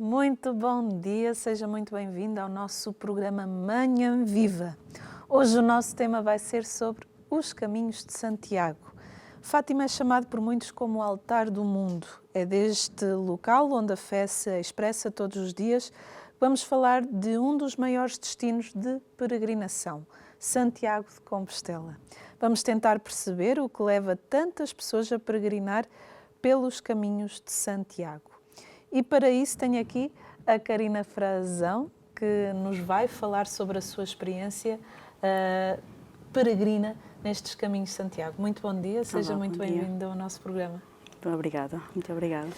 Muito bom dia, seja muito bem-vindo ao nosso programa Manhã Viva. Hoje o nosso tema vai ser sobre os caminhos de Santiago. Fátima é chamado por muitos como o altar do mundo. É deste local onde a fé se expressa todos os dias. Vamos falar de um dos maiores destinos de peregrinação, Santiago de Compostela. Vamos tentar perceber o que leva tantas pessoas a peregrinar pelos caminhos de Santiago. E para isso tenho aqui a Karina Frazão, que nos vai falar sobre a sua experiência peregrina nestes caminhos de Santiago. Muito bom dia, seja muito bem-vindo ao nosso programa. Muito obrigada.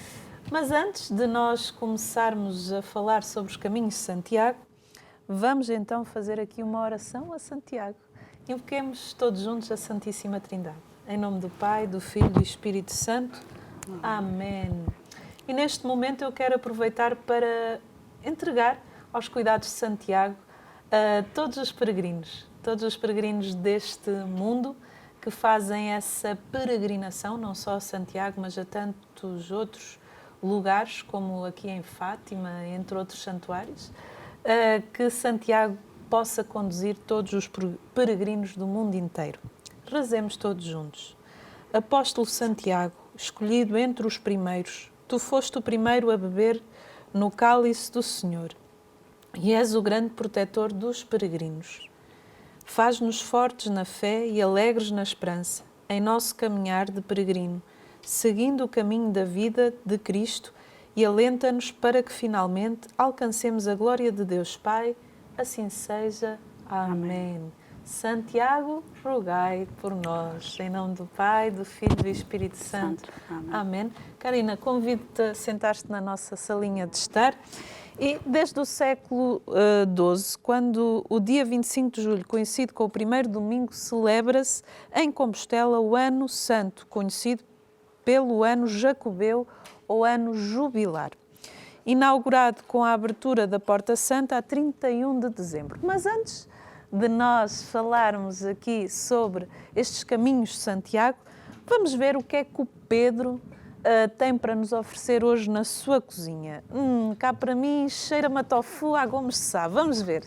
Mas antes de nós começarmos a falar sobre os caminhos de Santiago, vamos então fazer aqui uma oração a Santiago. Invoquemos todos juntos a Santíssima Trindade. Em nome do Pai, do Filho e do Espírito Santo. Amém. E neste momento eu quero aproveitar para entregar aos cuidados de Santiago a todos os peregrinos deste mundo que fazem essa peregrinação, não só a Santiago, mas a tantos outros lugares, como aqui em Fátima, entre outros santuários, que Santiago possa conduzir todos os peregrinos do mundo inteiro. Rezemos todos juntos. Apóstolo Santiago, escolhido entre os primeiros, tu foste o primeiro a beber no cálice do Senhor e és o grande protetor dos peregrinos. Faz-nos fortes na fé e alegres na esperança, em nosso caminhar de peregrino, seguindo o caminho da vida de Cristo e alenta-nos para que finalmente alcancemos a glória de Deus Pai. Assim seja. Amém. Santiago, rogai por nós. Em nome do Pai, do Filho e do Espírito Santo. Amém. Karina, convido-te a sentar-te na nossa salinha de estar. E desde o século XII, quando o dia 25 de julho coincide com o primeiro domingo, celebra-se em Compostela o Ano Santo, conhecido pelo Ano Jacobeu ou Ano Jubilar, inaugurado com a abertura da Porta Santa a 31 de dezembro. Mas antes de nós falarmos aqui sobre estes caminhos de Santiago, vamos ver o que é que o Pedro tem para nos oferecer hoje na sua cozinha. Cá para mim cheira-me a tofu à Gomes de Sá. Vamos ver.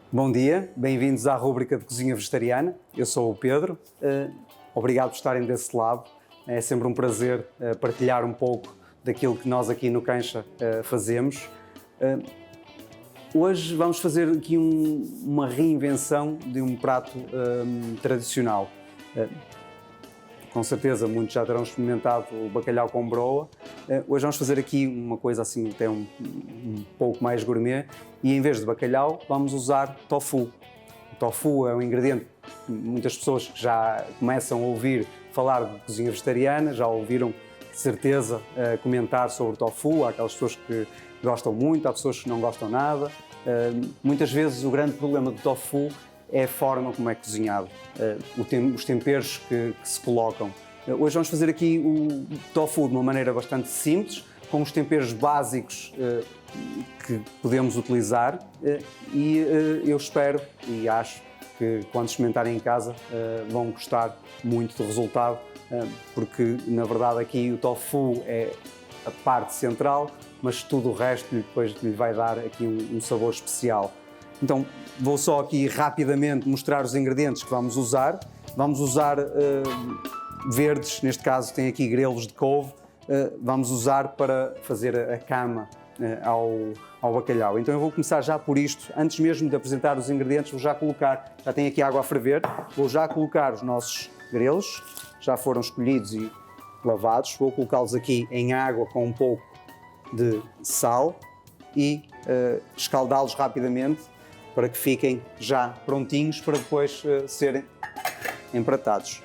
Bom dia, bem-vindos à rúbrica de Cozinha Vegetariana. Eu sou o Pedro, obrigado por estarem desse lado. É sempre um prazer partilhar um pouco daquilo que nós aqui no Cancha fazemos. Hoje vamos fazer aqui uma reinvenção de um prato tradicional. Com certeza muitos já terão experimentado o bacalhau com broa. Hoje vamos fazer aqui uma coisa assim até um pouco mais gourmet e em vez de bacalhau vamos usar tofu. O tofu é um ingrediente que muitas pessoas que já começam a ouvir falar de cozinha vegetariana, já ouviram de certeza comentar sobre o tofu. Há aquelas pessoas que gostam muito, há pessoas que não gostam nada. Muitas vezes o grande problema do tofu é a forma como é cozinhado, os temperos que se colocam. Hoje vamos fazer aqui o tofu de uma maneira bastante simples, com os temperos básicos que podemos utilizar e eu espero e acho que quando experimentarem em casa vão gostar muito do resultado, porque na verdade aqui o tofu é a parte central, mas tudo o resto depois lhe vai dar aqui um sabor especial. Então vou só aqui rapidamente mostrar os ingredientes que vamos usar. Vamos usar verdes, neste caso tem aqui grelos de couve, vamos usar para fazer a cama ao bacalhau. Então eu vou começar já por isto, antes mesmo de apresentar os ingredientes, vou já colocar, já tenho aqui água a ferver, vou já colocar os nossos grelos, já foram escolhidos e lavados, vou colocá-los aqui em água com um pouco de sal e escaldá-los rapidamente para que fiquem já prontinhos para depois serem empratados.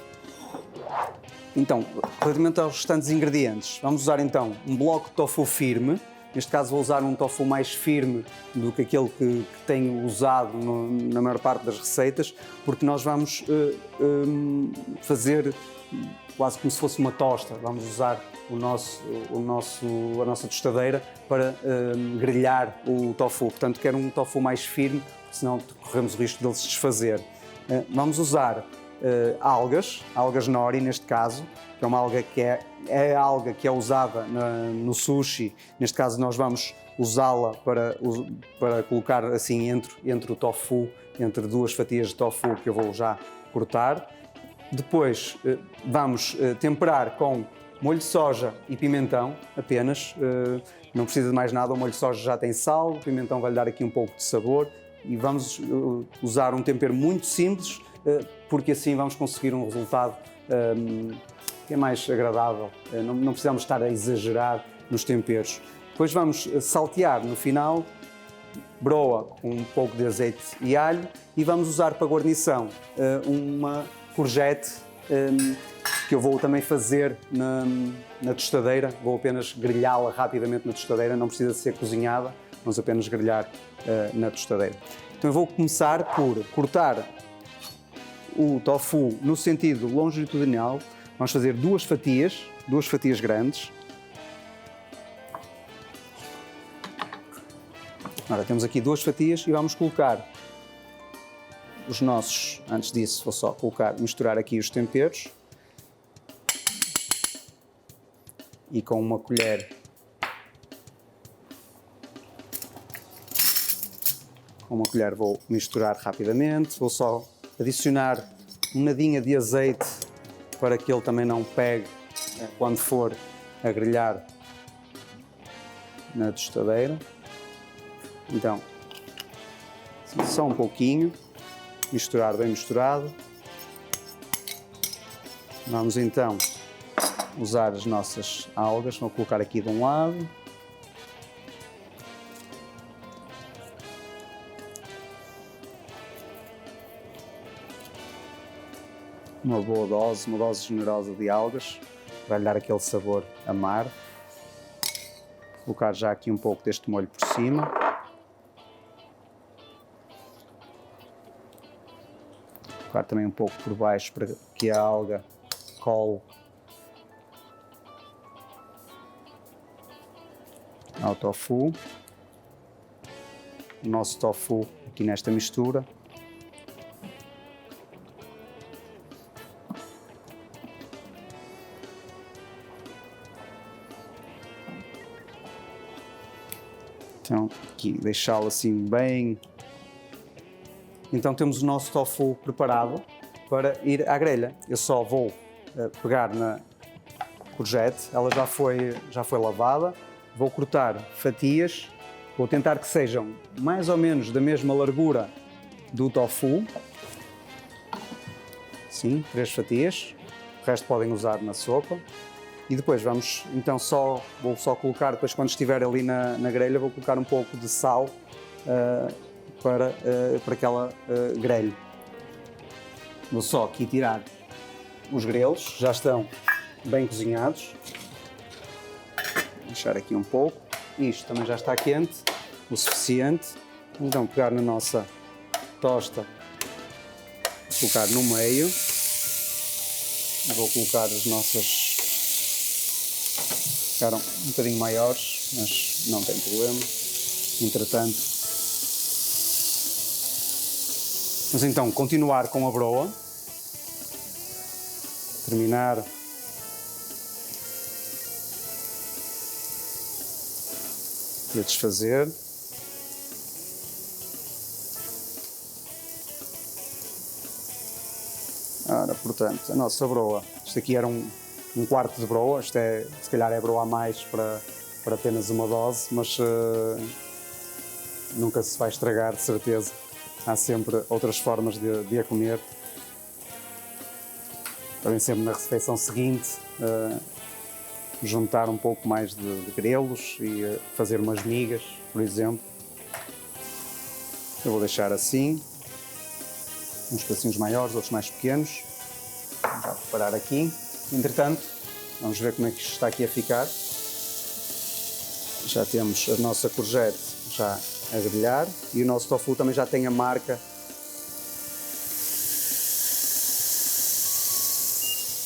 Então, relativamente aos restantes ingredientes, vamos usar então um bloco de tofu firme. Neste caso vou usar um tofu mais firme do que aquele que tenho usado na maior parte das receitas, porque nós vamos fazer quase como se fosse uma tosta. Vamos usar a nossa tostadeira para grelhar o tofu. Portanto, quero um tofu mais firme, senão corremos o risco dele se desfazer. Vamos usar algas nori neste caso, que é uma alga que é a alga que é usada no sushi. Neste caso nós vamos usá-la para colocar assim entre o tofu, entre duas fatias de tofu que eu vou já cortar. Depois vamos temperar com molho de soja e pimentão apenas, não precisa de mais nada, o molho de soja já tem sal, o pimentão vai lhe dar aqui um pouco de sabor e vamos usar um tempero muito simples, porque assim vamos conseguir um resultado que é mais agradável, não precisamos estar a exagerar nos temperos. Depois vamos saltear no final, broa com um pouco de azeite e alho e vamos usar para guarnição uma courgette que eu vou também fazer na tostadeira, vou apenas grelhá-la rapidamente na tostadeira, não precisa ser cozinhada, vamos apenas grelhar na tostadeira. Então eu vou começar por cortar o tofu no sentido longitudinal, vamos fazer duas fatias grandes. Agora temos aqui duas fatias e vamos colocar os nossos, antes disso vou só misturar aqui os temperos e com uma colher vou misturar rapidamente, vou só adicionar uma nadinha de azeite para que ele também não pegue quando for a grelhar na tostadeira. Então, só um pouquinho, misturar bem misturado. Vamos então usar as nossas algas, vou colocar aqui de um lado. Uma dose generosa de algas, para lhe dar aquele sabor amaro. Vou colocar já aqui um pouco deste molho por cima. Colocar também um pouco por baixo para que a alga cole ao tofu. O nosso tofu aqui nesta mistura. Então, aqui deixá-lo assim bem. Então temos o nosso tofu preparado para ir à grelha. Eu só vou pegar na courgette, ela já foi lavada, vou cortar fatias, vou tentar que sejam mais ou menos da mesma largura do tofu. Sim, 3 fatias, o resto podem usar na sopa. E depois vamos, então vou só colocar, depois quando estiver ali na grelha, vou colocar um pouco de sal para que ela grelhe. Vou só aqui tirar os grelos, já estão bem cozinhados. Deixar aqui um pouco. Isto também já está quente, o suficiente. Então pegar na nossa tosta, colocar no meio. Vou colocar as nossas... Ficaram um bocadinho maiores, mas não tem problema. Entretanto, vamos então continuar com a broa. Terminar de desfazer. Ora, portanto, a nossa broa, isto aqui era um quarto de broa, isto se calhar é broa a mais para apenas uma dose, mas nunca se vai estragar, de certeza. Há sempre outras formas de a comer. Podem sempre na refeição seguinte juntar um pouco mais de grelos e fazer umas migas, por exemplo. Eu vou deixar assim, uns pedacinhos maiores, outros mais pequenos. Vamos já preparar aqui. Entretanto, vamos ver como é que isto está aqui a ficar. Já temos a nossa courgette já a grelhar e o nosso tofu também já tem a marca.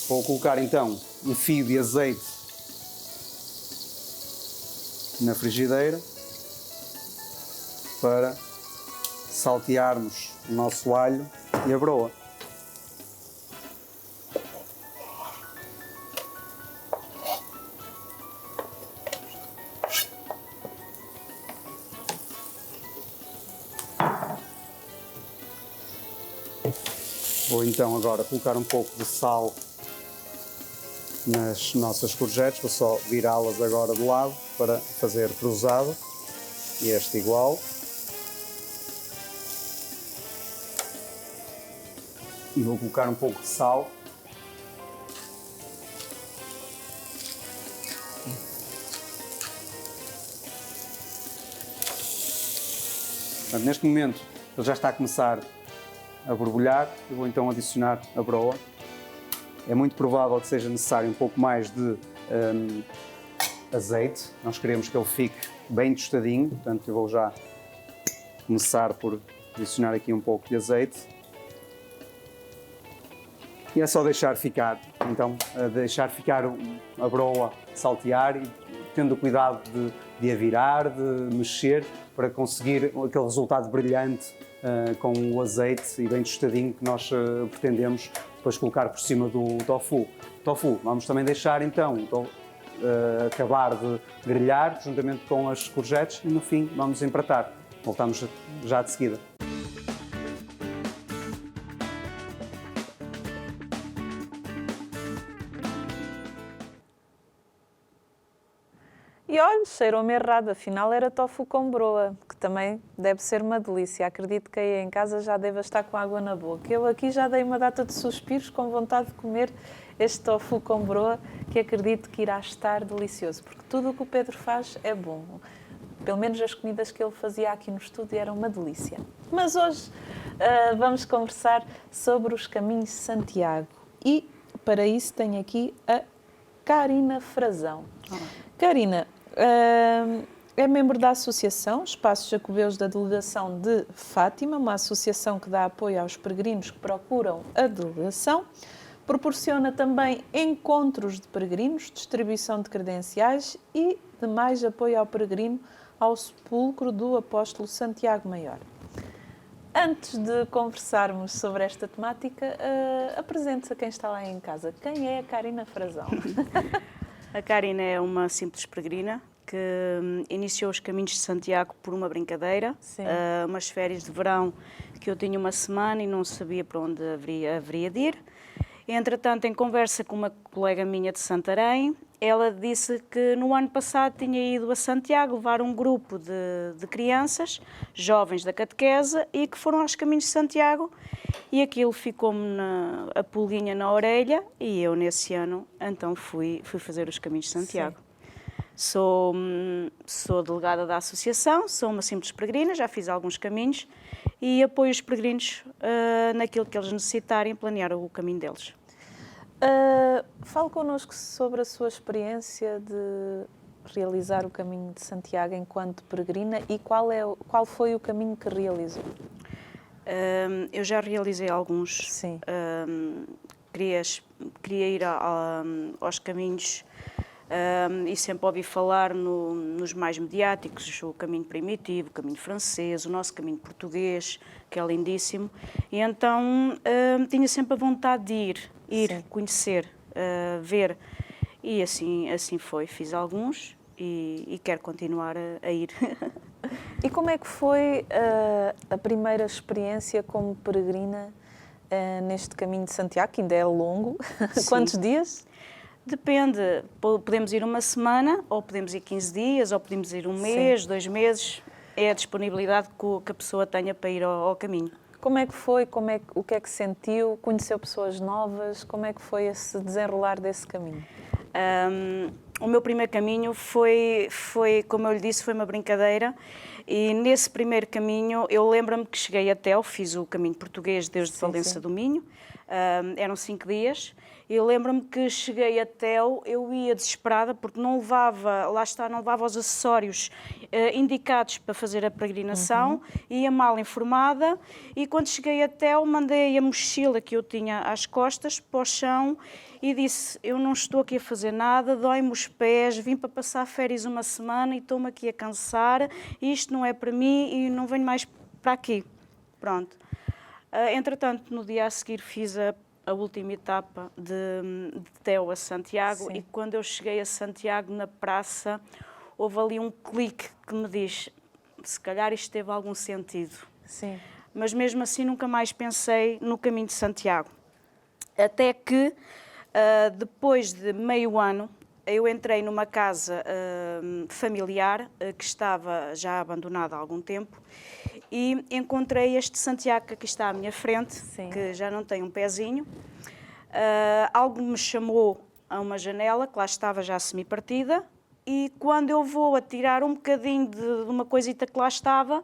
Vou colocar então um fio de azeite na frigideira para saltearmos o nosso alho e a broa. Vou então agora colocar um pouco de sal nas nossas courgettes, vou só virá-las agora do lado para fazer cruzado, e este igual. E vou colocar um pouco de sal. Portanto, neste momento ele já está a começar a borbulhar, eu vou então adicionar a broa. É muito provável que seja necessário um pouco mais de azeite, nós queremos que ele fique bem tostadinho, portanto eu vou já começar por adicionar aqui um pouco de azeite. E é só deixar ficar, então deixar ficar a broa saltear e tendo cuidado de a virar, de mexer, para conseguir aquele resultado brilhante com o azeite e bem tostadinho que nós pretendemos depois colocar por cima do tofu. Tofu, vamos também deixar então acabar de grelhar juntamente com as courgettes e no fim vamos empratar. Voltamos já de seguida. E olha, cheirou-me errado, afinal era tofu com broa, que também deve ser uma delícia. Acredito que aí em casa já deva estar com água na boca. Eu aqui já dei uma data de suspiros com vontade de comer este tofu com broa, que acredito que irá estar delicioso, porque tudo o que o Pedro faz é bom. Pelo menos as comidas que ele fazia aqui no estúdio eram uma delícia. Mas hoje vamos conversar sobre os caminhos de Santiago. E para isso tenho aqui a Karina Frazão. Karina, é membro da Associação Espaços Jacobeus da Delegação de Fátima, uma associação que dá apoio aos peregrinos que procuram a delegação. Proporciona também encontros de peregrinos, distribuição de credenciais e demais apoio ao peregrino ao sepulcro do apóstolo Santiago Maior. Antes de conversarmos sobre esta temática, apresente-se a quem está lá em casa. Quem é a Karina Frazão? A Karina é uma simples peregrina que iniciou os caminhos de Santiago por uma brincadeira, umas férias de verão que eu tinha uma semana e não sabia para onde haveria de ir. Entretanto, em conversa com uma colega minha de Santarém, ela disse que no ano passado tinha ido a Santiago levar um grupo de crianças, jovens da catequese, e que foram aos caminhos de Santiago, e aquilo ficou-me a pulguinha na orelha, e eu nesse ano então fui fazer os caminhos de Santiago. Sou delegada da associação, sou uma simples peregrina, já fiz alguns caminhos e apoio os peregrinos naquilo que eles necessitarem, planear o caminho deles. Fale connosco sobre a sua experiência de realizar o caminho de Santiago enquanto peregrina e qual foi o caminho que realizou? Eu já realizei alguns. Sim. Queria ir aos caminhos e sempre ouvi falar nos mais mediáticos, o caminho primitivo, o caminho francês, o nosso caminho português, que é lindíssimo. E então tinha sempre a vontade de ir conhecer, ver. E assim foi. Fiz alguns e quero continuar a ir. E como é que foi a primeira experiência como peregrina neste caminho de Santiago, que ainda é longo? Quantos dias? Depende, podemos ir uma semana, ou podemos ir 15 dias, ou podemos ir um mês, 2 meses. É a disponibilidade que a pessoa tenha para ir ao caminho. Como é que foi? O que é que sentiu? Conheceu pessoas novas? Como é que foi esse desenrolar desse caminho? O meu primeiro caminho foi, como eu lhe disse, foi uma brincadeira. E nesse primeiro caminho, eu lembro-me que cheguei a Tel, fiz o caminho português desde Valença do Minho. Eram 5 dias. Eu lembro-me que cheguei a Tel, eu ia desesperada porque não levava os acessórios indicados para fazer a peregrinação, ia mal informada e quando cheguei a Tel mandei a mochila que eu tinha às costas para o chão e disse, eu não estou aqui a fazer nada, dói-me os pés, vim para passar férias uma semana e estou-me aqui a cansar, isto não é para mim e não venho mais para aqui. Pronto. Entretanto, no dia a seguir fiz a última etapa de Teo a Santiago. Sim. E quando eu cheguei a Santiago, na praça, houve ali um clique que me diz, se calhar isto teve algum sentido. Sim. Mas mesmo assim nunca mais pensei no caminho de Santiago. Até que, depois de meio ano, eu entrei numa casa familiar que estava já abandonada há algum tempo e encontrei este Santiago que aqui está à minha frente, sim, que já não tem um pezinho. Algo me chamou a uma janela que lá estava já semi-partida e quando eu vou atirar um bocadinho de uma coisita que lá estava,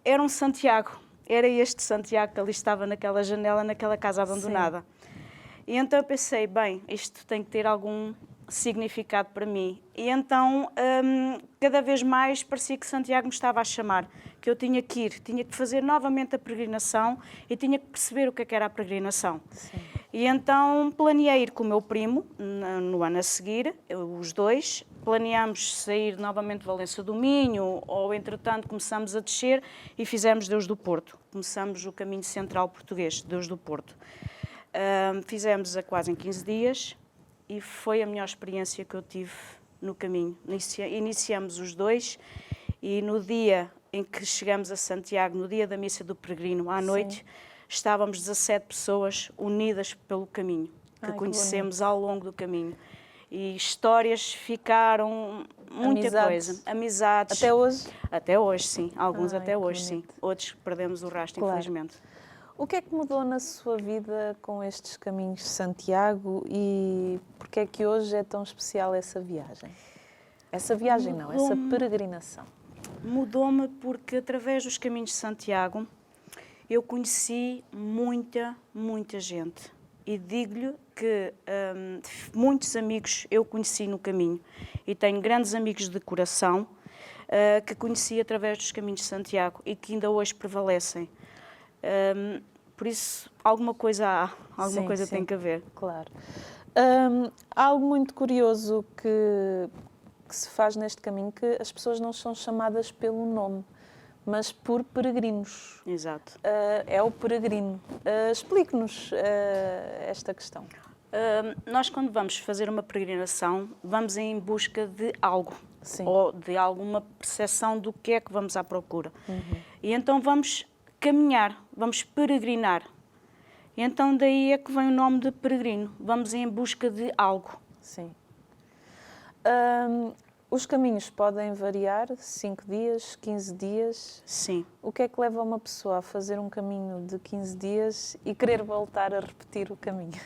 era um Santiago. Era este Santiago que ali estava naquela janela, naquela casa abandonada. Sim. E então eu pensei, bem, isto tem que ter algum significado para mim. E então, cada vez mais parecia que Santiago me estava a chamar, que eu tinha que ir, tinha que fazer novamente a peregrinação e tinha que perceber o que era a peregrinação. Sim. E então planeei ir com o meu primo, no ano a seguir, os dois, planeámos sair novamente de Valença do Minho, ou entretanto começámos a descer e fizemos Deus do Porto. Começamos o caminho central português, Deus do Porto. Fizemos a quase em 15 dias e foi a melhor experiência que eu tive no caminho. Iniciamos os dois e no dia em que chegamos a Santiago, no dia da missa do peregrino, à noite, estávamos 17 pessoas unidas pelo caminho, que conhecemos ao longo do caminho. E histórias ficaram, muita coisa. Amizades. Até hoje? Até hoje, sim. Alguns até hoje, sim. Outros perdemos o rastro, infelizmente. O que é que mudou na sua vida com estes caminhos de Santiago e porque é que hoje é tão especial essa viagem? Essa viagem não, essa peregrinação. Mudou-me porque através dos caminhos de Santiago eu conheci muita gente. E digo-lhe que muitos amigos eu conheci no caminho e tenho grandes amigos de coração que conheci através dos caminhos de Santiago e que ainda hoje prevalecem. Por isso, alguma coisa há, alguma coisa tem que haver. Claro. Há algo muito curioso que se faz neste caminho, que as pessoas não são chamadas pelo nome, mas por peregrinos. Exato. É o peregrino. Explique-nos esta questão. Nós, quando vamos fazer uma peregrinação, vamos em busca de algo. Sim. Ou de alguma percepção do que é que vamos à procura. E então vamos caminhar, vamos peregrinar. E então daí é que vem o nome de peregrino. Vamos em busca de algo. Sim. Os caminhos podem variar, 5 dias, 15 dias. Sim. O que é que leva uma pessoa a fazer um caminho de 15 dias e querer voltar a repetir o caminho?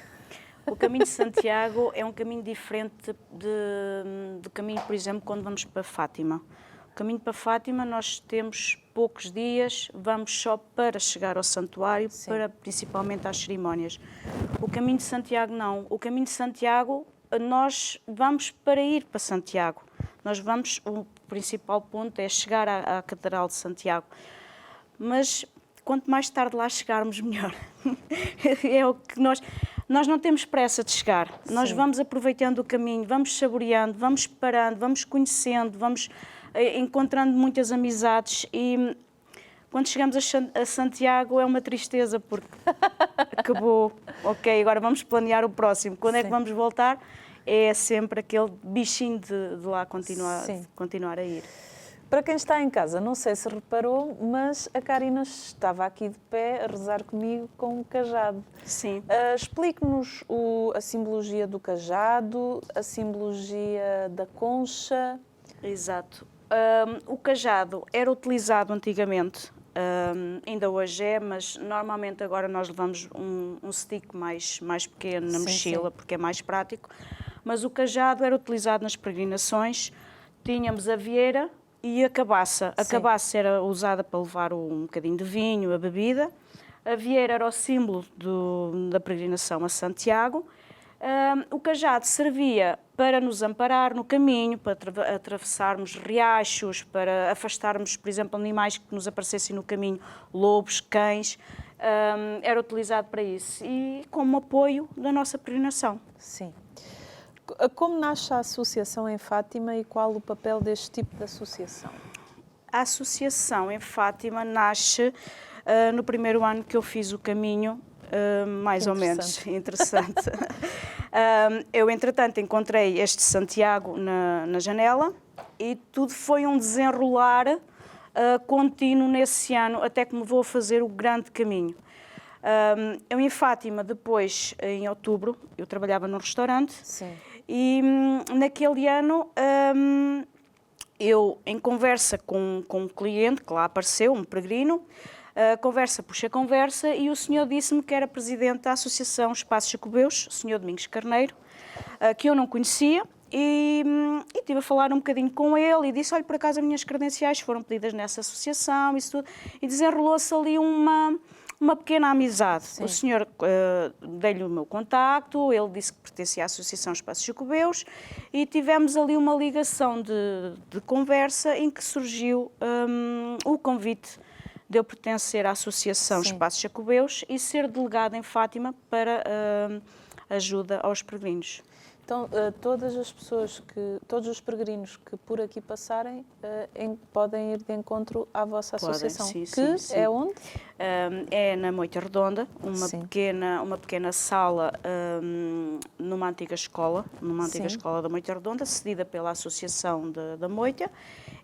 O caminho de Santiago é um caminho diferente do caminho, por exemplo, quando vamos para Fátima. O caminho para Fátima nós temos poucos dias, vamos só para chegar ao santuário, para principalmente às cerimónias. O caminho de Santiago não. O caminho de Santiago nós vamos para ir para Santiago. O principal ponto é chegar à Catedral de Santiago. Mas quanto mais tarde lá chegarmos, melhor. É o que nós não temos pressa de chegar. Nós vamos aproveitando o caminho, vamos saboreando, vamos parando, vamos conhecendo, vamos encontrando muitas amizades e quando chegamos a Santiago é uma tristeza porque acabou, ok, agora vamos planear o próximo. Quando é que vamos voltar? É sempre aquele bichinho de lá continuar a ir. Para quem está em casa, não sei se reparou, mas a Karina estava aqui de pé a rezar comigo com um cajado. Sim. Explique-nos a simbologia do cajado, a simbologia da concha. Exato. O cajado era utilizado antigamente, ainda hoje é, mas normalmente agora nós levamos um stick mais pequeno na mochila, porque é mais prático. Mas o cajado era utilizado nas peregrinações, tínhamos a vieira e a cabaça. A cabaça era usada para levar um bocadinho de vinho, a bebida. A vieira era o símbolo da peregrinação a Santiago. O cajado servia para nos amparar no caminho, para atravessarmos riachos, para afastarmos, por exemplo, animais que nos aparecessem no caminho, lobos, cães. Era utilizado para isso e como apoio da nossa peregrinação. Sim. Como nasce a associação em Fátima e qual o papel deste tipo de associação? A associação em Fátima nasce no primeiro ano que eu fiz o caminho, mais ou menos interessante. Eu, entretanto, encontrei este Santiago na janela e tudo foi um desenrolar contínuo nesse ano, até que me vou a fazer o grande caminho. Eu em Fátima, depois, em outubro, eu trabalhava num restaurante. Sim. E naquele ano, eu, em conversa com um cliente, que lá apareceu, um peregrino, conversa puxa conversa, e o senhor disse-me que era presidente da Associação Espaços Jacobeus, o senhor Domingos Carneiro, que eu não conhecia, e estive a falar um bocadinho com ele e disse, olha, por acaso as minhas credenciais foram pedidas nessa associação, isso tudo, e desenrolou-se ali uma pequena amizade. Sim. O senhor dei-lhe o meu contacto, ele disse que pertencia à Associação Espaços Jacobeus e tivemos ali uma ligação de conversa em que surgiu o convite de eu pertencer à Associação Sim. Espaços Jacobeus e ser delegada em Fátima para ajuda aos peregrinos. Então, todas as pessoas todos os peregrinos que por aqui passarem podem ir de encontro à vossa associação, sim, que sim. é onde? É na Moita Redonda, uma pequena sala numa antiga escola da Moita Redonda, cedida pela Associação da Moita,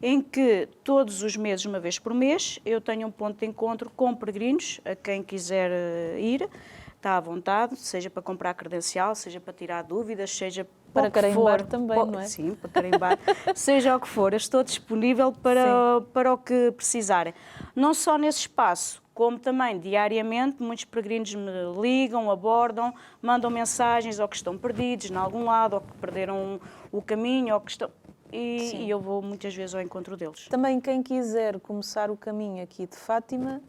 em que todos os meses, uma vez por mês, eu tenho um ponto de encontro com peregrinos, a quem quiser ir. Está à vontade, seja para comprar credencial, seja para tirar dúvidas, seja para carimbar também, não é? Sim, para carimbar. Seja o que for, eu estou disponível para o que precisarem. Não só nesse espaço, como também diariamente, muitos peregrinos me ligam, abordam, mandam mensagens ou que estão perdidos em algum lado, ou que perderam o caminho, ou que estão... E eu vou muitas vezes ao encontro deles. Também quem quiser começar o caminho aqui de Fátima,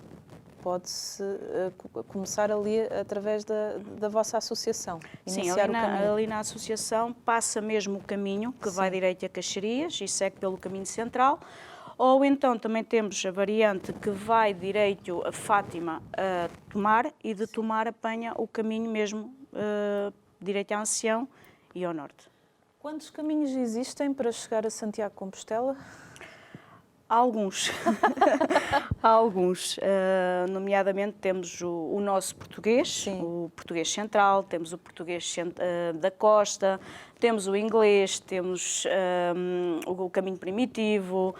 pode-se começar ali através da vossa associação. Sim, ali na associação passa mesmo o caminho que vai direito a Caxerias e segue pelo caminho central, ou então também temos a variante que vai direito a Fátima a Tomar e de Tomar apanha o caminho mesmo direito a Ancião e ao norte. Quantos caminhos existem para chegar a Santiago de Compostela? Alguns, nomeadamente temos o nosso português, o português central, temos o português da costa, temos o inglês, temos o caminho primitivo,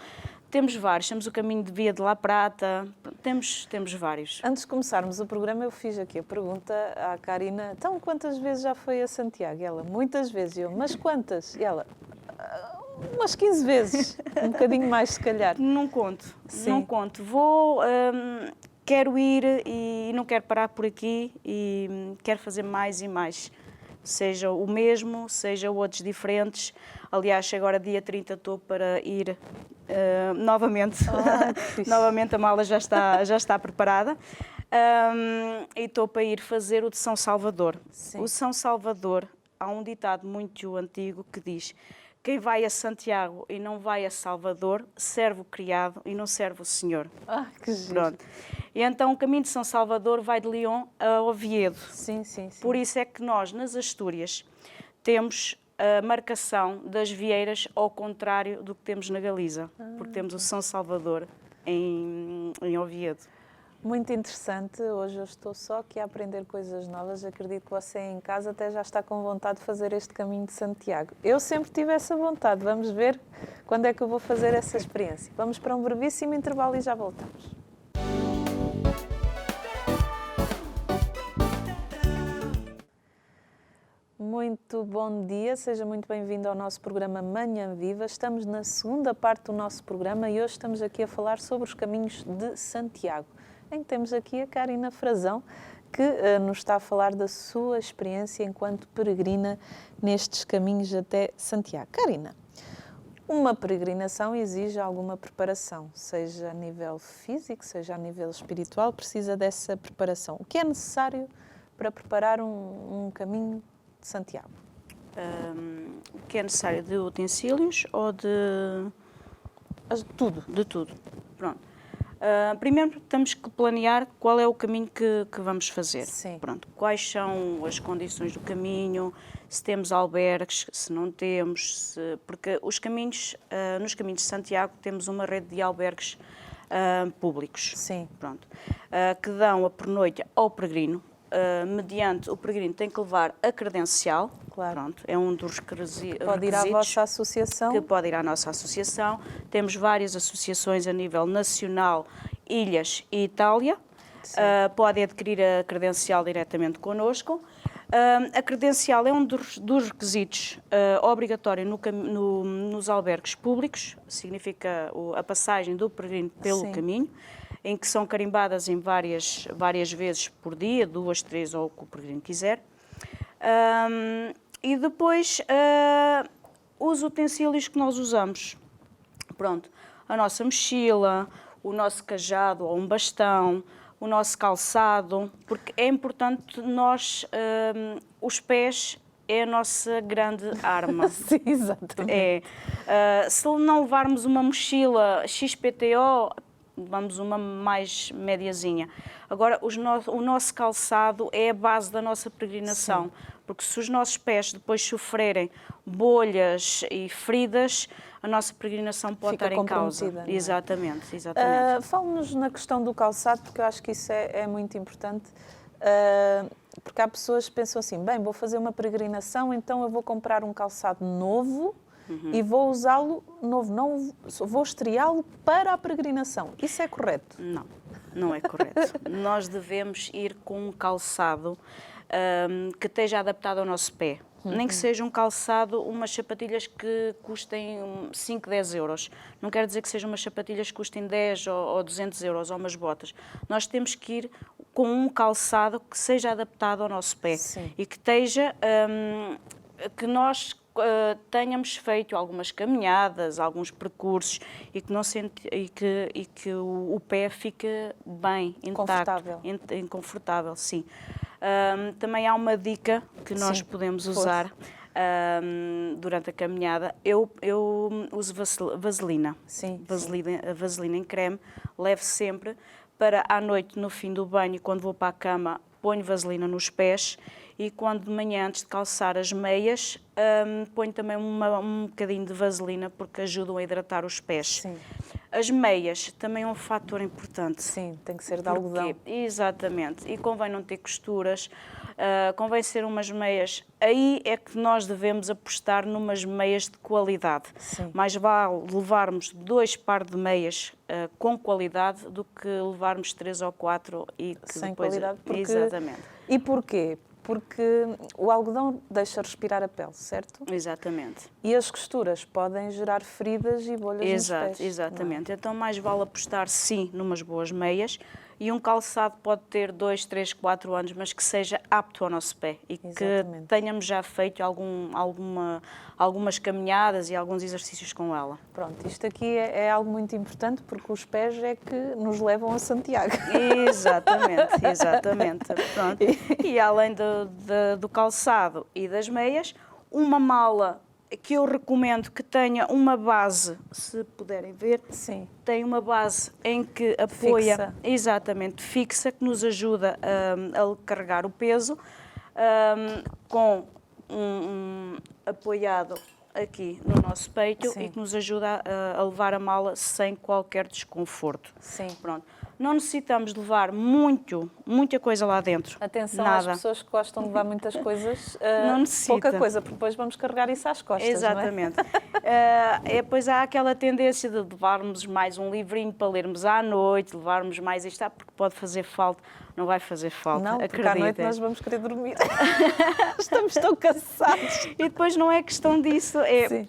temos vários, temos o caminho de Via de La Prata, temos vários. Antes de começarmos o programa, eu fiz aqui a pergunta à Karina, então quantas vezes já foi a Santiago? E ela, muitas vezes. E eu, mas quantas? E ela... umas 15 vezes, um bocadinho mais se calhar. Não conto, Sim. Não conto. Quero ir e não quero parar por aqui e quero fazer mais e mais. Seja o mesmo, seja outros diferentes. Aliás, agora dia 30 estou para ir novamente. Novamente a mala já está preparada. E estou para ir fazer o de São Salvador. Sim. O São Salvador, há um ditado muito antigo que diz: quem vai a Santiago e não vai a Salvador, serve o criado e não serve o Senhor. Que giro. Pronto. E então o caminho de São Salvador vai de Lyon a Oviedo. Sim. Por isso é que nós, nas Astúrias, temos a marcação das vieiras ao contrário do que temos na Galiza. Porque temos o São Salvador em Oviedo. Muito interessante. Hoje eu estou só aqui a aprender coisas novas. Acredito que você em casa até já está com vontade de fazer este caminho de Santiago. Eu sempre tive essa vontade. Vamos ver quando é que eu vou fazer essa experiência. Vamos para um brevíssimo intervalo e já voltamos. Muito bom dia, seja muito bem-vindo ao nosso programa Manhã Viva. Estamos na segunda parte do nosso programa e hoje estamos aqui a falar sobre os caminhos de Santiago. Em que temos aqui a Karina Frazão, que nos está a falar da sua experiência enquanto peregrina nestes caminhos até Santiago. Karina, uma peregrinação exige alguma preparação, seja a nível físico, seja a nível espiritual, precisa dessa preparação. O que é necessário para preparar um caminho de Santiago? O que é necessário? De utensílios ou de... Tudo. De tudo. Pronto. Primeiro temos que planear qual é o caminho que vamos fazer. Sim. Pronto. Quais são as condições do caminho, se temos albergues, se não temos, porque os caminhos, nos caminhos de Santiago temos uma rede de albergues públicos. Sim. Pronto. Que dão a pernoite ao peregrino. Mediante o peregrino tem que levar a credencial. Claro. Pronto, é um dos requisitos. Pode ir à vossa associação. Que pode ir à nossa associação. Temos várias associações a nível nacional, ilhas e Itália. Pode adquirir a credencial diretamente connosco. A credencial é um dos requisitos obrigatório nos albergues públicos, significa a passagem do peregrino pelo caminho, em que são carimbadas em várias vezes por dia, 2, 3 ou o que o peregrino quiser. E depois os utensílios que nós usamos. Pronto, a nossa mochila, o nosso cajado ou um bastão, o nosso calçado, porque é importante os pés é a nossa grande arma. Sim, exatamente. Se não levarmos uma mochila XPTO, levamos uma mais médiazinha. Agora, o nosso calçado é a base da nossa peregrinação, sim, porque se os nossos pés depois sofrerem bolhas e feridas, a nossa peregrinação pode estar em causa. Não é? Exatamente. Fale-nos na questão do calçado, porque eu acho que isso é muito importante, porque há pessoas que pensam assim, bem, vou fazer uma peregrinação, então eu vou comprar um calçado novo, e vou usá-lo novo, não vou estreá-lo para a peregrinação. Isso é correto? Não é correto. Nós devemos ir com um calçado que esteja adaptado ao nosso pé. Nem que seja um calçado, umas sapatilhas que custem 5, 10 euros. Não quer dizer que sejam umas sapatilhas que custem 10 ou 200 euros, ou umas botas. Nós temos que ir com um calçado que seja adaptado ao nosso pé. Sim. E que esteja, que nós tenhamos feito algumas caminhadas, alguns percursos e que o pé fique bem, intacto, confortável, sim. Também há uma dica que nós podemos usar durante a caminhada. Eu uso vaselina. Sim, vaselina em creme, levo sempre para à noite, no fim do banho, quando vou para a cama, ponho vaselina nos pés. E quando de manhã, antes de calçar as meias, ponho também um bocadinho de vaselina, porque ajudam a hidratar os pés. Sim. As meias também é um fator importante. Sim, tem que ser de algodão. Exatamente. E convém não ter costuras, convém ser umas meias. Aí é que nós devemos apostar numas meias de qualidade. Sim. Mais vale levarmos 2 pares de meias com qualidade do que levarmos 3 ou 4 e que sem depois... qualidade. Porque... Exatamente. E porquê? Porque o algodão deixa respirar a pele, certo? Exatamente. E as costuras podem gerar feridas e bolhas nos pés. Exatamente. Então mais vale apostar sim numas boas meias e um calçado pode ter 2, 3, 4 anos, mas que seja apto ao nosso pé e que tenhamos já feito algumas caminhadas e alguns exercícios com ela. Pronto, isto aqui é algo muito importante porque os pés é que nos levam a Santiago. Exatamente. Pronto. E além do calçado e das meias, uma mala que eu recomendo que tenha uma base, se puderem ver, sim, tem uma base em que apoia, fixa. Exatamente, fixa, que nos ajuda a carregar o peso, com apoiado aqui no nosso peito, sim, e que nos ajuda a levar a mala sem qualquer desconforto. Sim. Pronto. Não necessitamos de levar muita coisa lá dentro. Atenção Nada. às pessoas que gostam de levar muitas coisas, não necessita. pouca coisa, porque depois vamos carregar isso às costas. Exatamente. Não é? Depois há aquela tendência de levarmos mais um livrinho para lermos à noite, levarmos mais isto, porque pode fazer falta. Não vai fazer falta, não, porque à noite nós vamos querer dormir. Estamos tão cansados. E depois não é questão disso,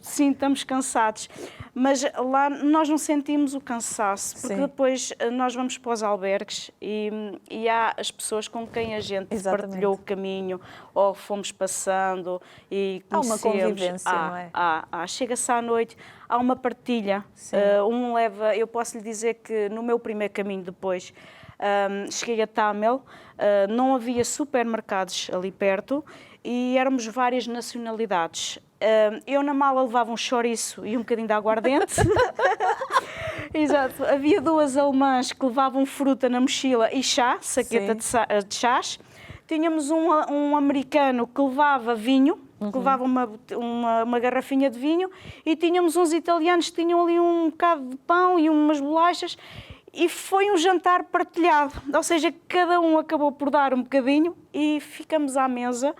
sim, estamos cansados. Mas lá nós não sentimos o cansaço, porque depois nós vamos para os albergues e há as pessoas com quem a gente partilhou o caminho ou fomos passando e conhecemos. Há uma convivência, não é? Chega-se à noite, há uma partilha. Eu posso lhe dizer que no meu primeiro caminho depois, cheguei a Tamel, não havia supermercados ali perto e éramos várias nacionalidades. Eu na mala levava um chouriço e um bocadinho de aguardente. Exato. Havia 2 alemãs que levavam fruta na mochila e chá, saqueta de chás. Tínhamos um americano que levava vinho, que levava uma garrafinha de vinho, e tínhamos uns italianos que tinham ali um bocado de pão e umas bolachas. E foi um jantar partilhado, ou seja, cada um acabou por dar um bocadinho e ficamos à mesa,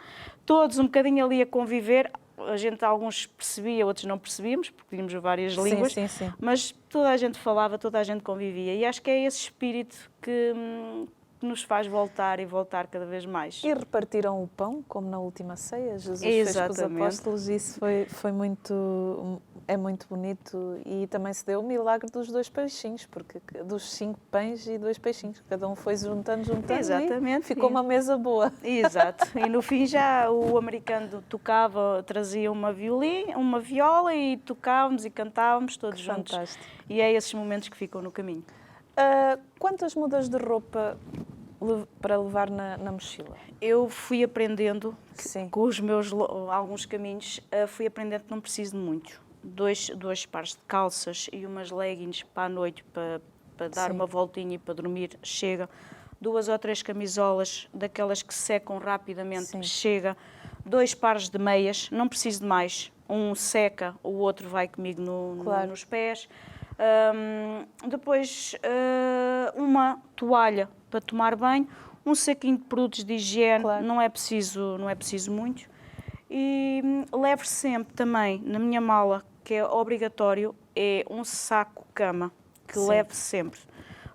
todos um bocadinho ali a conviver. A gente, alguns percebia, outros não percebíamos, porque tínhamos várias línguas, sim. mas toda a gente falava, toda a gente convivia. E acho que é esse espírito que nos faz voltar e voltar cada vez mais. E repartiram o pão, como na última ceia, Jesus Exatamente. fez com os apóstolos, e isso foi muito, é muito bonito. E também se deu o milagre dos 2 peixinhos, porque dos 5 pães e 2 peixinhos, cada um foi juntando Exatamente. E ficou uma mesa boa. Exato. E no fim já o americano tocava, trazia uma viola e tocávamos e cantávamos todos juntos. Fantástico. E é esses momentos que ficam no caminho. Quantas mudas de roupa para levar na mochila? Eu fui aprendendo Sim. com os meus alguns caminhos, fui aprendendo que não preciso de muito. Dois pares de calças e umas leggings para a noite, para dar Sim. uma voltinha e para dormir, chega. 2 ou 3 camisolas, daquelas que secam rapidamente, Sim. chega. 2 pares de meias, não preciso de mais. Um seca, o outro vai comigo Claro. nos pés. Depois uma toalha para tomar banho, um saquinho de produtos de higiene, Claro. não é preciso muito. E levo sempre também na minha mala, que é obrigatório, é um saco cama, que Sim. levo sempre,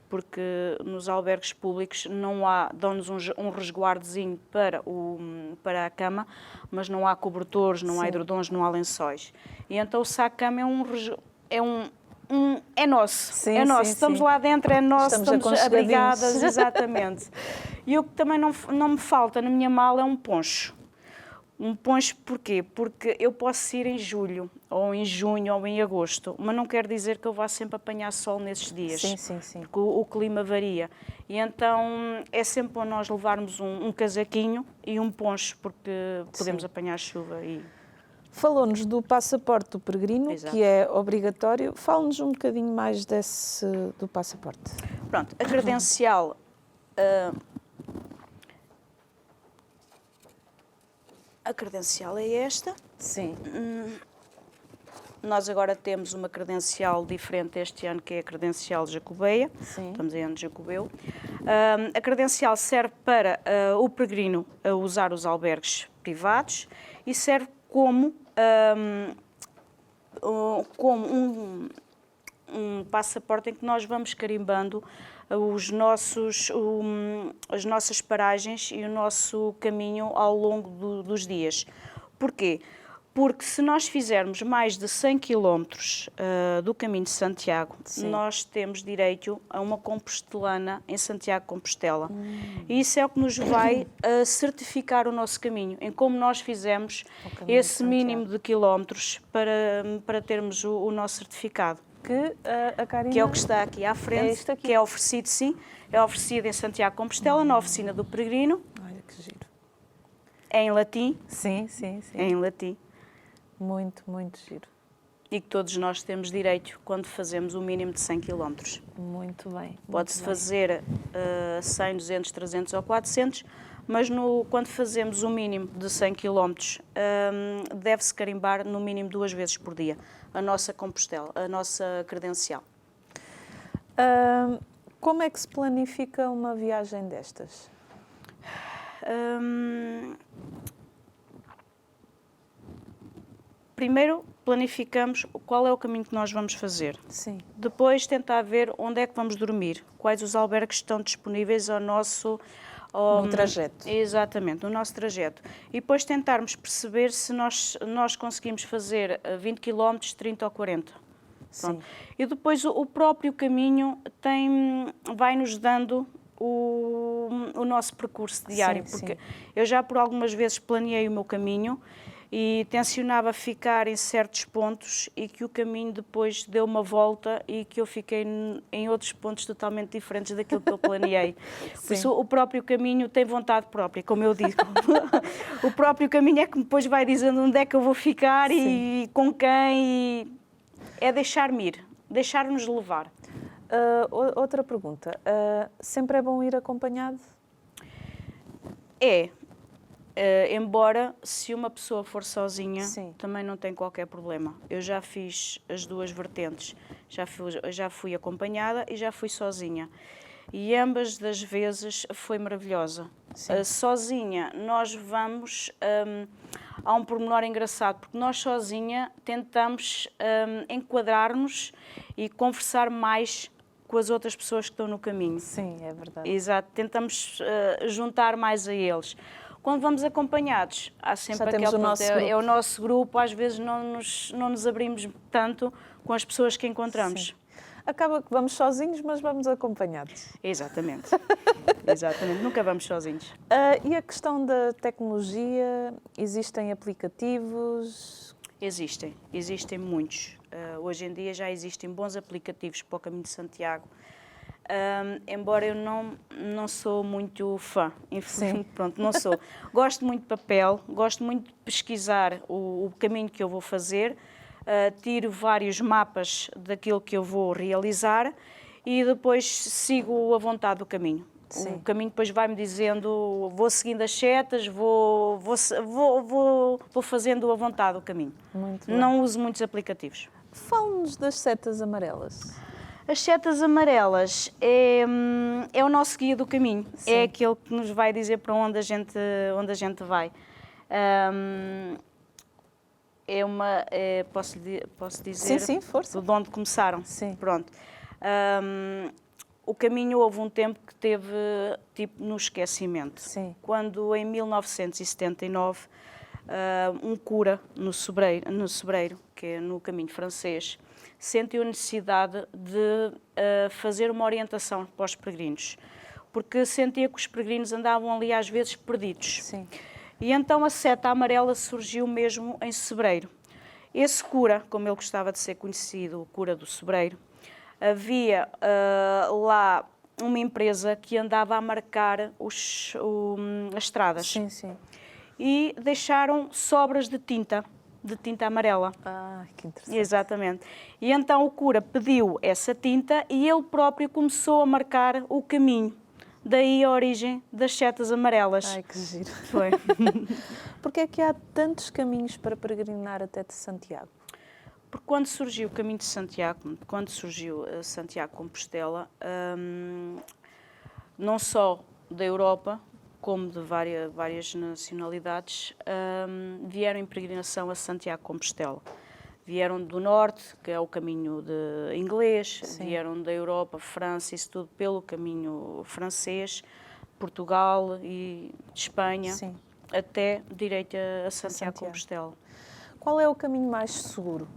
porque nos albergues públicos não há, dão-nos um resguardozinho para a cama, mas não há cobertores, não há Sim. edredons, não há lençóis. E então o saco cama é nosso, Sim, é nosso. sim, Estamos sim. lá dentro, é nosso, estamos abrigadas, aconchegadinhos. exatamente. E o que também não me falta na minha mala é um poncho. Um poncho porquê? Porque eu posso ir em julho, ou em junho, ou em agosto, mas não quer dizer que eu vá sempre apanhar sol nesses dias. Sim. Porque o clima varia. E então é sempre bom nós levarmos um casaquinho e um poncho, porque podemos Sim. apanhar chuva e... Falou-nos do passaporte do peregrino, Exato. que é obrigatório. Fale-nos um bocadinho mais do passaporte. Pronto, a credencial... A credencial é esta. Sim. Nós agora temos uma credencial diferente este ano, que é a credencial jacobeia. Sim. Estamos em ano de jacobeu. A credencial serve para o peregrino usar os albergues privados e serve como um passaporte em que nós vamos carimbando as nossas paragens e o nosso caminho ao longo dos dias. Porquê? Porque se nós fizermos mais de 100 km do caminho de Santiago, Sim. nós temos direito a uma compostelana em Santiago de Compostela. E isso é o que nos vai certificar o nosso caminho, em como nós fizemos esse mínimo de quilómetros para termos o nosso certificado. Que a Karina... Que é o que está aqui à frente, este aqui. que é oferecido, sim, é oferecido em Santiago de Compostela, na oficina do peregrino, Olha que giro. é em latim, Sim. é em latim, Muito giro. e que todos nós temos direito quando fazemos o mínimo de 100 km. Muito bem. Pode-se muito bem. fazer 100, 200, 300 ou 400, mas quando fazemos o mínimo de 100 km, deve-se carimbar no mínimo 2 vezes por dia a nossa Compostela, a nossa credencial. Como é que se planifica uma viagem destas? Primeiro planificamos qual é o caminho que nós vamos fazer. Sim. Depois tentar ver onde é que vamos dormir, quais os albergues estão disponíveis ao nosso... No trajeto. Exatamente, no nosso trajeto. E depois tentarmos perceber se nós conseguimos fazer 20 km, 30 ou 40. Sim. E depois o próprio caminho vai-nos dando o nosso percurso diário, Sim, porque sim. eu já por algumas vezes planeei o meu caminho e tencionava ficar em certos pontos e que o caminho depois deu uma volta e que eu fiquei em outros pontos totalmente diferentes daquilo que eu planeei. Por isso o próprio caminho tem vontade própria, como eu digo. O próprio caminho é que depois vai dizendo onde é que eu vou ficar e com quem, e é deixar-me ir, deixar-nos levar. Outra pergunta. Sempre é bom ir acompanhado? É. Embora, se uma pessoa for sozinha, Sim. também não tem qualquer problema. Eu já fiz as duas vertentes. Já fui acompanhada e já fui sozinha. E ambas das vezes foi maravilhosa. Sozinha, nós vamos... há um pormenor engraçado, porque nós sozinha tentamos enquadrar-nos e conversar mais com as outras pessoas que estão no caminho. Sim, é verdade. Exato, tentamos juntar mais a eles. Quando vamos acompanhados, há sempre aquele ponto, é o nosso grupo, às vezes não nos abrimos tanto com as pessoas que encontramos. Sim. Acaba que vamos sozinhos, mas vamos acompanhados. Exatamente. Exatamente, nunca vamos sozinhos. E a questão da tecnologia, existem aplicativos? Existem muitos. Hoje em dia já existem bons aplicativos para o Caminho de Santiago. Embora eu não sou muito fã, infelizmente, pronto, não sou. Gosto muito de papel, gosto muito de pesquisar o caminho que eu vou fazer, tiro vários mapas daquilo que eu vou realizar e depois sigo a vontade do caminho. Sim. O caminho depois vai-me dizendo, vou seguindo as setas, vou fazendo a vontade do caminho. Muito bem. Não uso muitos aplicativos. Fale-nos das setas amarelas. As setas amarelas é o nosso guia do caminho. Sim. É aquele que nos vai dizer para onde a gente vai. Posso dizer? Sim, força. De onde começaram. Sim. Pronto. O caminho houve um tempo que teve tipo no esquecimento. Sim. Quando em 1979 um cura no Sobreiro, que é no caminho francês, sentiu a necessidade de fazer uma orientação para os peregrinos, porque sentia que os peregrinos andavam ali às vezes perdidos. Sim. E então a seta amarela surgiu mesmo em Sobreiro. Esse cura, como ele gostava de ser conhecido, o cura do Sobreiro, havia lá uma empresa que andava a marcar as estradas. Sim, sim. E deixaram sobras de tinta amarela. Ah, que interessante. Exatamente. E então o cura pediu essa tinta e ele próprio começou a marcar o caminho. Daí a origem das setas amarelas. Ai, que giro. Foi. Porque é que há tantos caminhos para peregrinar até de Santiago? Porque quando surgiu o caminho de Santiago, quando surgiu Santiago-Compostela, não só da Europa, como de várias nacionalidades, vieram em peregrinação a Santiago-Compostela. Vieram do norte, que é o caminho inglês, sim, vieram da Europa, França, isso tudo pelo caminho francês, Portugal e de Espanha, sim, até direito a Santiago-Compostela. Qual é o caminho mais seguro?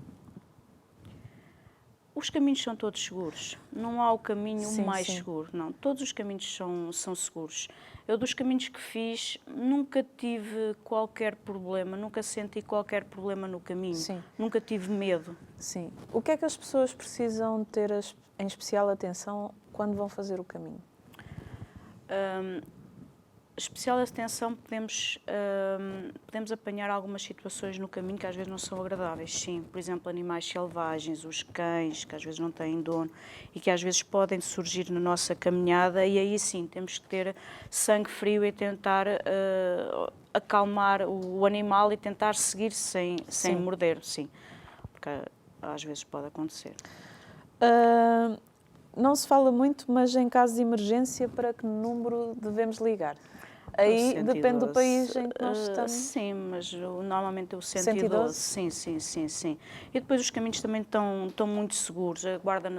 Os caminhos são todos seguros, não há o caminho mais sim, seguro, não. Todos os caminhos são seguros. Eu, dos caminhos que fiz, nunca tive qualquer problema, nunca senti qualquer problema no caminho, sim, nunca tive medo. Sim. O que é que as pessoas precisam ter em especial atenção quando vão fazer o caminho? Especial atenção, podemos apanhar algumas situações no caminho que às vezes não são agradáveis, sim. Por exemplo, animais selvagens, os cães, que às vezes não têm dono e que às vezes podem surgir na nossa caminhada, e aí sim, temos que ter sangue frio e tentar acalmar o animal e tentar seguir sem morder, sim. Porque às vezes pode acontecer. Não se fala muito, mas em caso de emergência, para que número devemos ligar? Aí 112. Depende do país em que nós estamos. Sim, mas normalmente é o 112. 112? Sim. E depois os caminhos também estão muito seguros. A guarda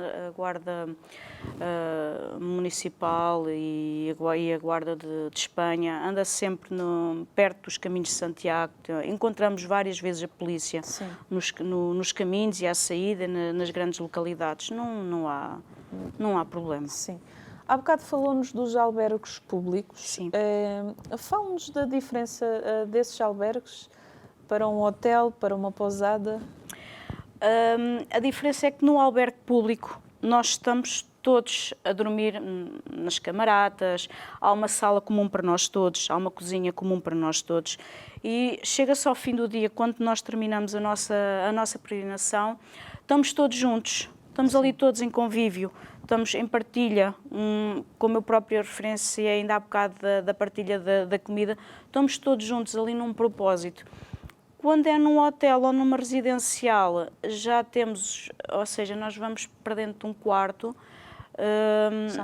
municipal e a guarda de Espanha anda sempre perto dos caminhos de Santiago. Encontramos várias vezes a polícia nos caminhos e à saída, nas grandes localidades. Não há problema. Sim. Há bocado falou-nos dos albergues públicos. Sim. Fala-nos da diferença desses albergues para um hotel, para uma pousada. A diferença é que no albergue público nós estamos todos a dormir nas camaradas, há uma sala comum para nós todos, há uma cozinha comum para nós todos. E chega-se ao fim do dia, quando nós terminamos a nossa peregrinação, estamos todos juntos, estamos ali todos em convívio. Estamos em partilha, como eu própria referenciei ainda há bocado da partilha da comida, estamos todos juntos ali num propósito. Quando é num hotel ou numa residencial, já temos, ou seja, nós vamos para dentro de um quarto,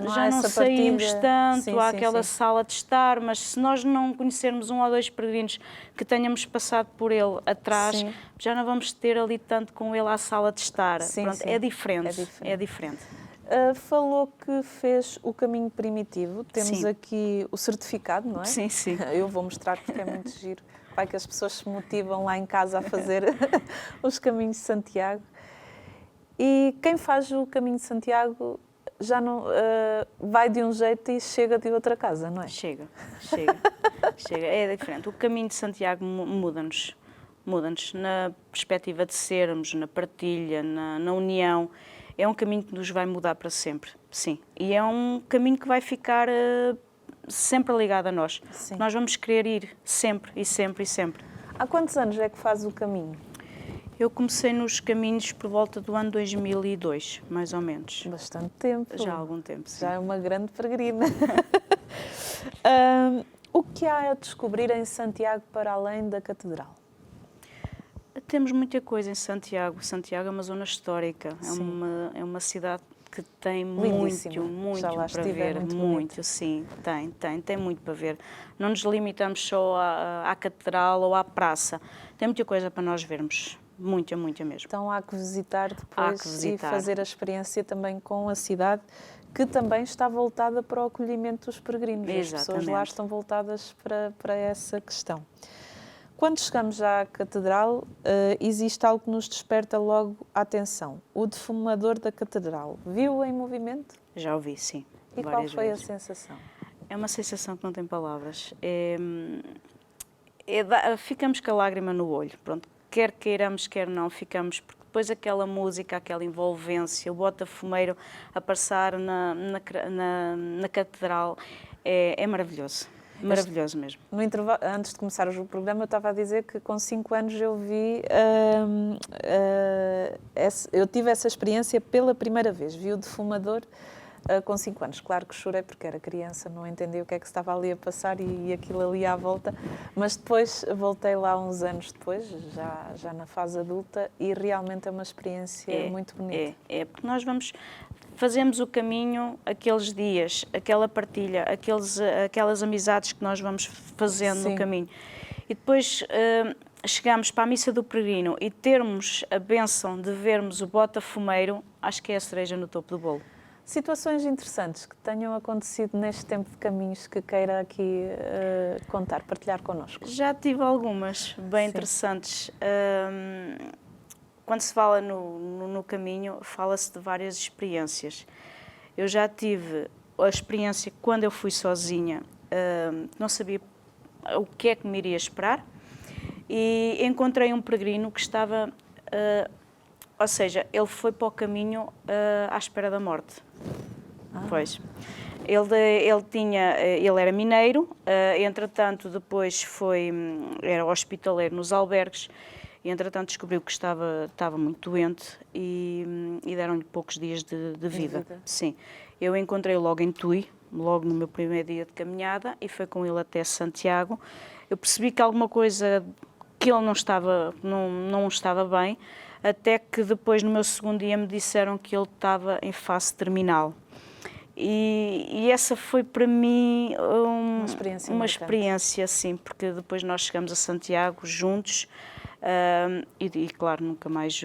já não saímos tanto, sim, há sim, aquela sim. sala de estar, mas se nós não conhecermos um ou dois peregrinos que tenhamos passado por ele atrás, Sim. já não vamos ter ali tanto com ele à sala de estar. Sim, Pronto, sim. é diferente, É diferente. é diferente. Falou que fez o caminho primitivo. Temos Sim. aqui o certificado, não é? Sim, sim. Eu vou mostrar porque é muito giro. Vai que as pessoas se motivam lá em casa a fazer os caminhos de Santiago. E quem faz o caminho de Santiago já não vai de um jeito e chega de outra casa, não é? Chega. É diferente. O caminho de Santiago muda-nos. Muda-nos na perspectiva de sermos, na partilha, na união. É um caminho que nos vai mudar para sempre, sim. E é um caminho que vai ficar sempre ligado a nós. Sim. Nós vamos querer ir sempre e sempre e sempre. Há quantos anos é que faz o caminho? Eu comecei nos caminhos por volta do ano 2002, mais ou menos. Bastante tempo. Já há algum tempo, sim. Já é uma grande peregrina. O que há a descobrir em Santiago para além da Catedral? Temos muita coisa em Santiago. Santiago é uma zona histórica, é uma cidade que tem Lindíssima. muito Já lá para estive, é ver, muito muito, bonito. sim, tem muito para ver. Não nos limitamos só à catedral ou à praça, tem muita coisa para nós vermos, muita mesmo. Então há que visitar depois Há que visitar. e fazer a experiência também com a cidade, que também está voltada para o acolhimento dos peregrinos. As pessoas lá Exatamente. estão voltadas para essa questão. Quando chegamos à Catedral, existe algo que nos desperta logo a atenção. O defumador da Catedral. Viu-o em movimento? Já ouvi, sim. E qual várias foi vezes. a sensação? É uma sensação que não tem palavras. Ficamos com a lágrima no olho. Pronto, quer queiramos, quer não, ficamos. Porque depois aquela música, aquela envolvência, o bota-fumeiro a passar na catedral, é maravilhoso. Maravilhoso mesmo. No intervalo, antes de começar o programa, eu estava a dizer que com 5 anos eu vi, eu tive essa experiência pela primeira vez. Vi o defumador com 5 anos. Claro que chorei porque era criança, não entendi o que é que se estava ali a passar e aquilo ali à volta. Mas depois voltei lá uns anos depois, já na fase adulta, e realmente é uma experiência muito bonita. É porque nós fazemos o caminho aqueles dias, aquela partilha, aquelas amizades que nós vamos fazendo Sim. no caminho. E depois chegamos para a missa do peregrino e termos a bênção de vermos o bota-fumeiro, acho que é a cereja no topo do bolo. Situações interessantes que tenham acontecido neste tempo de caminhos que queira aqui contar, partilhar connosco. Já tive algumas bem interessantes. Quando se fala no caminho, fala-se de várias experiências. Eu já tive a experiência quando eu fui sozinha, não sabia o que é que me iria esperar, e encontrei um peregrino que estava, ou seja, ele foi para o caminho à espera da morte. Pois. Ele era mineiro, entretanto depois era hospitaleiro nos albergues. E, entretanto, descobriu que estava muito doente e deram-lhe poucos dias de vida. Sim. Eu encontrei-o logo em Tui, logo no meu primeiro dia de caminhada, e foi com ele até Santiago. Eu percebi que alguma coisa, que ele não estava bem, até que depois, no meu segundo dia, me disseram que ele estava em fase terminal. E essa foi para mim uma experiência, sim, porque depois nós chegamos a Santiago juntos. E claro, nunca mais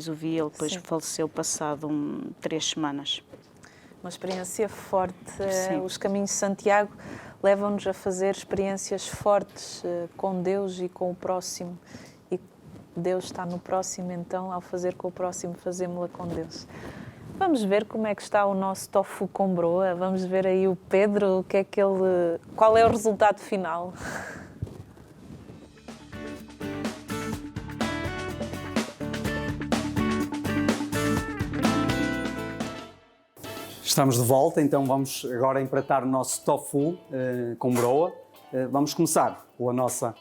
o vi. Ele depois faleceu passado 3 semanas. Uma experiência forte. Sim. Os caminhos de Santiago levam-nos a fazer experiências fortes com Deus e com o próximo. E Deus está no próximo, então, ao fazer com o próximo, fazemos-la com Deus. Vamos ver como é que está o nosso tofu com broa. Vamos ver aí o Pedro, qual é o resultado final. Estamos de volta, então vamos agora empratar o nosso tofu com broa. Vamos começar pela nossa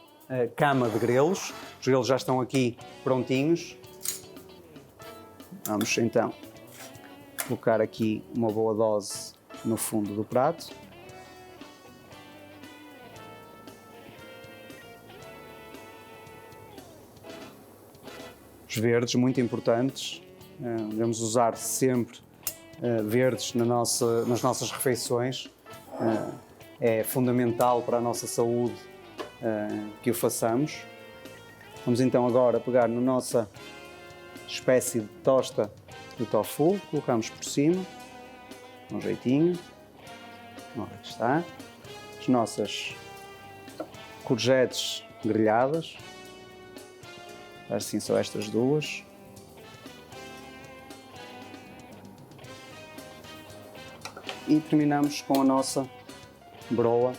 cama de grelos. Os grelos já estão aqui prontinhos. Vamos então colocar aqui uma boa dose no fundo do prato. Os verdes, muito importantes. Devemos usar sempre verdes nas nossas refeições. É fundamental para a nossa saúde que o façamos. Vamos então agora pegar na nossa espécie de tosta de tofu, colocamos por cima, um jeitinho. Ora, aqui está. As nossas courgettes grelhadas. Assim só estas duas. E terminamos com a nossa broa.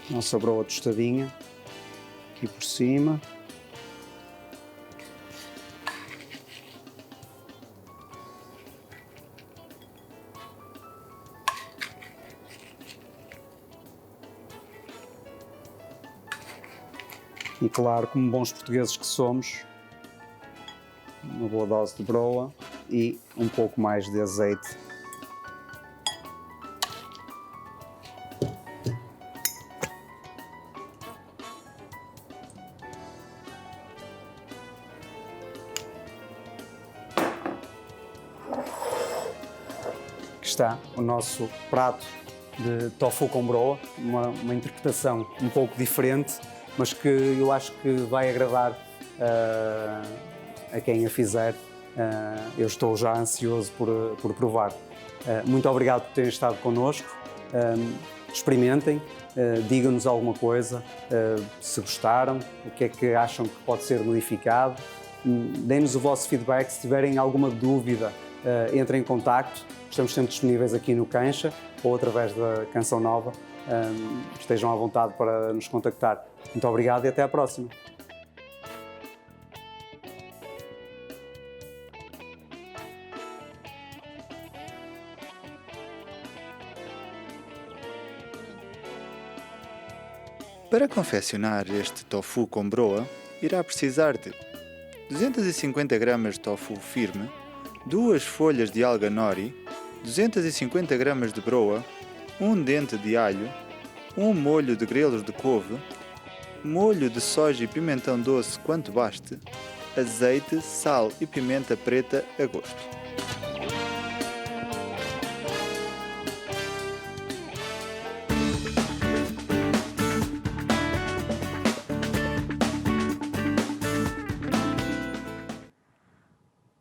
Nossa broa tostadinha aqui por cima. E claro, como bons portugueses que somos, uma boa dose de broa e um pouco mais de azeite. Aqui está o nosso prato de tofu com broa, uma interpretação um pouco diferente, mas que eu acho que vai agradar a quem a fizer. Eu estou já ansioso por provar. Muito obrigado por terem estado connosco. Experimentem, digam-nos alguma coisa, se gostaram, o que é que acham que pode ser modificado. Deem-nos o vosso feedback. Se tiverem alguma dúvida, entrem em contacto. Estamos sempre disponíveis aqui no Cancha ou através da Canção Nova. Estejam à vontade para nos contactar. Muito obrigado e até à próxima. Para confeccionar este tofu com broa, irá precisar de 250 gramas de tofu firme, 2 folhas de alga nori, 250 gramas de broa, um dente de alho, um molho de grelos de couve, molho de soja e pimentão doce quanto baste, azeite, sal e pimenta preta a gosto.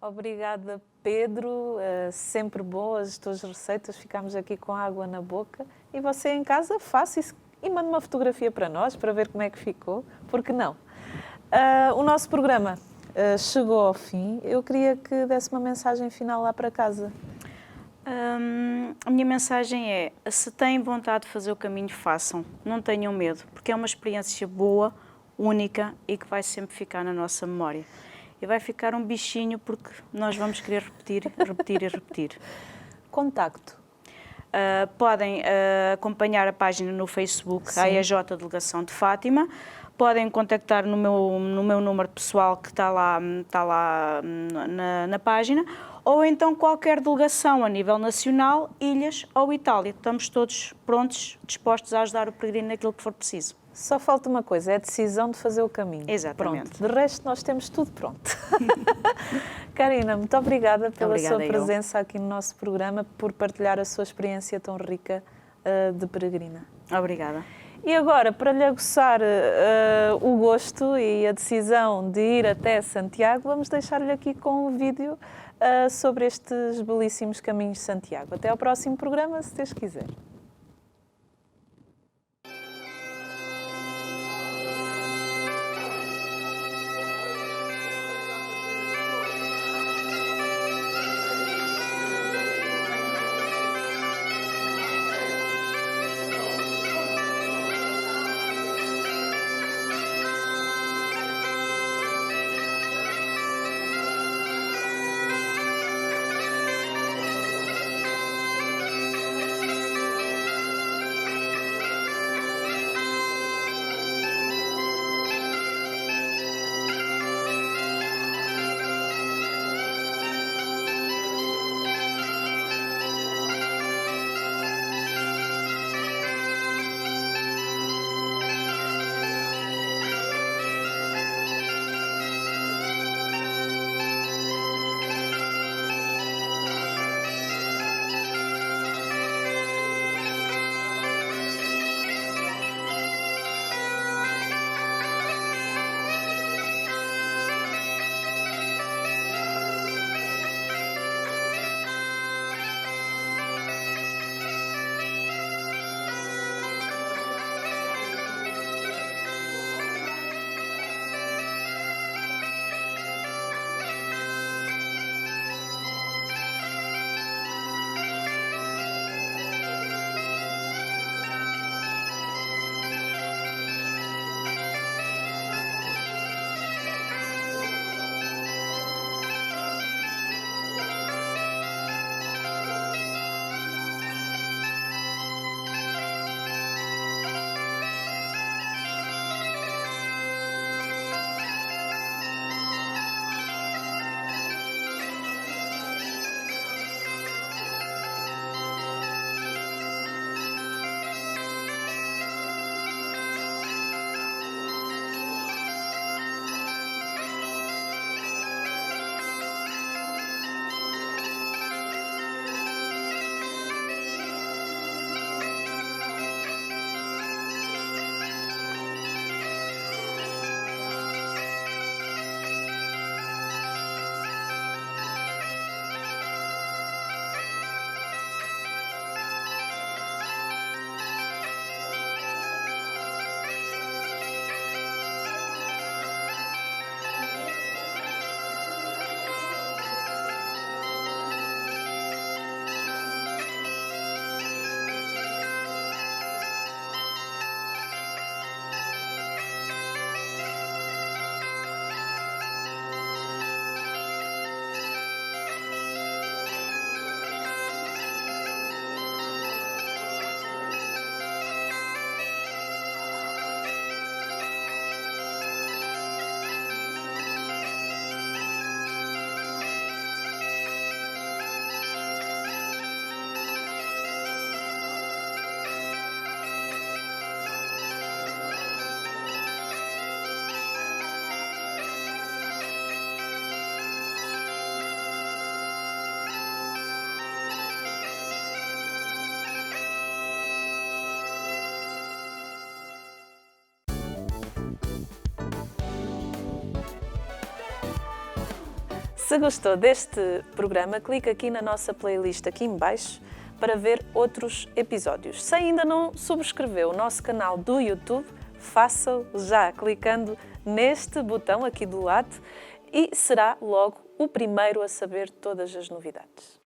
Obrigada, Pedro. Sempre boas as tuas receitas. Ficámos aqui com água na boca. E você em casa, faça isso e mande uma fotografia para nós, para ver como é que ficou. Por que não? O nosso programa chegou ao fim. Eu queria que desse uma mensagem final lá para casa. A minha mensagem é: se têm vontade de fazer o caminho, façam. Não tenham medo, porque é uma experiência boa, única e que vai sempre ficar na nossa memória. E vai ficar um bichinho porque nós vamos querer repetir, repetir e repetir. Contacto. Podem acompanhar a página no Facebook, Sim. a AEJ Delegação de Fátima. Podem contactar no meu número pessoal que está lá na página, ou então qualquer delegação a nível nacional, ilhas ou Itália. Estamos todos prontos, dispostos a ajudar o peregrino naquilo que for preciso. Só falta uma coisa, é a decisão de fazer o caminho. Exatamente. Pronto. De resto, nós temos tudo pronto. Karina, muito obrigada pela sua presença aqui no nosso programa, por partilhar a sua experiência tão rica de peregrina. Obrigada. E agora, para lhe aguçar o gosto e a decisão de ir até Santiago, vamos deixar-lhe aqui com um vídeo sobre estes belíssimos caminhos de Santiago. Até ao próximo programa, se Deus quiser. Se gostou deste programa, clica aqui na nossa playlist aqui em baixo para ver outros episódios. Se ainda não subscreveu o nosso canal do YouTube, faça-o já clicando neste botão aqui do lado e será logo o primeiro a saber todas as novidades.